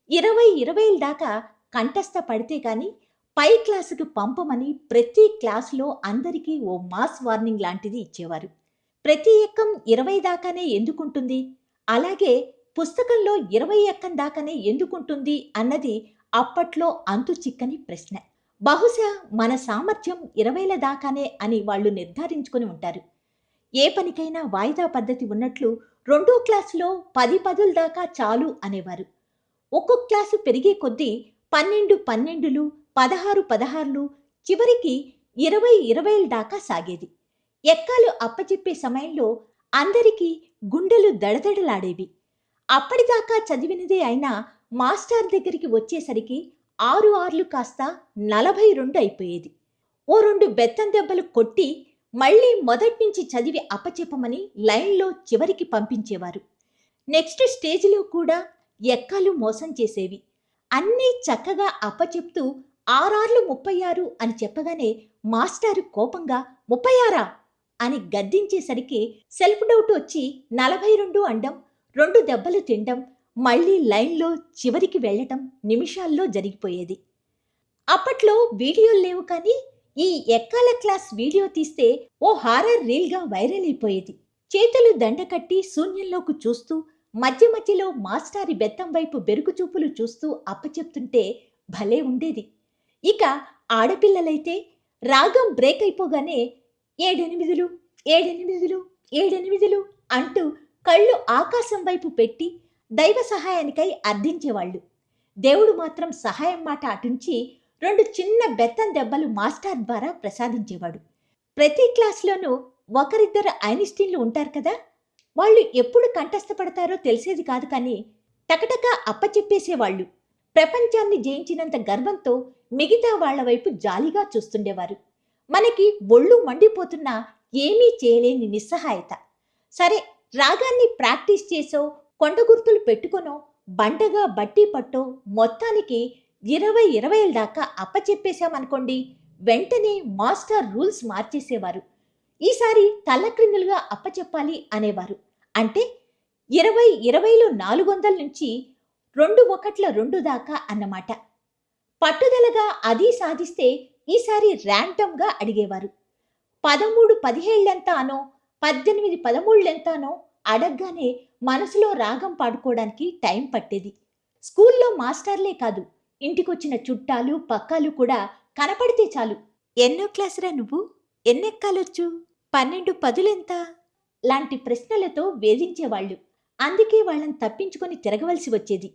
20 దాకా కంఠస్థ పడితే గాని పై క్లాసుకి పంపమని ప్రతి క్లాసులో అందరికీ ఓ మాస్ వార్నింగ్ లాంటిది ఇచ్చేవారు. ప్రతి ఎక్కం 20 దాకానే ఎందుకుంటుంది? అలాగే పుస్తకంలో 20 ఎక్కం దాకానే ఎందుకుంటుంది అన్నది అప్పట్లో అంతు చిక్కని ప్రశ్న. బహుశా మన సామర్థ్యం 20ల దాకానే అని వాళ్ళు నిర్ధారించుకొని ఉంటారు. ఏ పనికైనా వాయిదా పద్ధతి ఉన్నట్లు రెండో క్లాసులో 10 పదుల దాకా చాలు అనేవారు. ఒక్కొక్క క్లాసు పెరిగే కొద్దీ 12 12లు, 16 16లు, చివరికి 20 దాకా సాగేది. ఎక్కాలు అప్పచెప్పే సమయంలో అందరికీ గుండెలు దడదడలాడేవి. అప్పటిదాకా చదివినదే అయినా మాస్టారు దగ్గరికి వచ్చేసరికి 6 6లు కాస్త 42 అయిపోయేది. ఓ 2 బెత్తం దెబ్బలు కొట్టి మళ్ళీ మొదట్నుంచి చదివి అప్పచెప్పమని లైన్‌లో చివరికి పంపించేవారు. నెక్స్ట్ స్టేజిలో కూడా ఎక్కాలు మోసం చేసేవి. అన్నీ చక్కగా అప్పచెప్తూ 6 36 అని చెప్పగానే మాస్టారు కోపంగా 36 అని గద్దించేసరికి సెల్ఫ్ డౌట్ వచ్చి 42 అనడం, 2 దెబ్బలు తినడం, మళ్ళీ లైన్‌లో చివరికి వెళ్ళటం నిమిషాల్లో జరిగిపోయేది. అప్పట్లో వీడియోలు లేవు కానీ ఈ ఎక్కాల క్లాస్ వీడియో తీస్తే ఓ హారర్ రీల్‌గా వైరల్ అయిపోయేది. చేతులు దండకట్టి శూన్యంలోకి చూస్తూ మధ్య మధ్యలో మాస్టారి బెత్తం వైపు బెరుకు చూపులు చూస్తూ అప్పచెప్తుంటే భలే ఉండేది. ఇక ఆడపిల్లలైతే రాగం బ్రేక్ అయిపోగానే ఏడెనిమిదిలు, ఏడెనిమిదిలు, ఏడెనిమిదిలు అంటూ కళ్ళు ఆకాశం వైపు పెట్టి దైవ సహాయానికై అర్థించేవాళ్ళు. దేవుడు మాత్రం సహాయం మాట అటుంచి 2 చిన్న బెత్తం దెబ్బలు మాస్టర్ ద్వారా ప్రసాదించేవాడు. ప్రతి క్లాస్‌లోనూ ఒకరిద్దరు ఐన్‌స్టీన్‌లు ఉంటారు కదా! వాళ్ళు ఎప్పుడు కంఠస్థపడతారో తెలిసేది కాదు కానీ టకటక అప్పచెప్పేసేవాళ్ళు. ప్రపంచాన్ని జయించినంత గర్వంతో మిగతా వాళ్ళ వైపు జాలిగా చూస్తుండేవారు. మనకి ఒళ్ళు మండిపోతున్నా ఏమీ చేయలేని నిస్సహాయత. సరే, రాగాన్ని ప్రాక్టీస్ చేసో, కొండ గుర్తులు పెట్టుకొనో, బండగా బట్టి పట్టో మొత్తానికి 20 దాకా అప్పచెప్పేశామనుకోండి, వెంటనే మాస్టర్ రూల్స్ మార్చేసేవారు. ఈసారి తల్లక్రిందులుగా అప్పచెప్పాలి అనేవారు. అంటే 20లో 400 నుంచి 2 ఒకట్ల 2 దాకా అన్నమాట. పట్టుదలగా అది సాధిస్తే ఈసారి ర్యాండమ్‌గా అడిగేవారు. 13 17 అనో, 18 13 అనో అడగ్గానే మనసులో రాగం పాడుకోవడానికి టైం పట్టేది. స్కూల్లో మాస్టర్లే కాదు, ఇంటికొచ్చిన చుట్టాలు, పక్కాలు కూడా కనపడితే చాలు, "ఎన్నో క్లాసురా నువ్వు? ఎన్నెక్కాలొచ్చు? 12 పదులెంత?" లాంటి ప్రశ్నలతో వేధించేవాళ్ళు. అందుకే వాళ్ళని తప్పించుకొని తిరగవలసి వచ్చేది.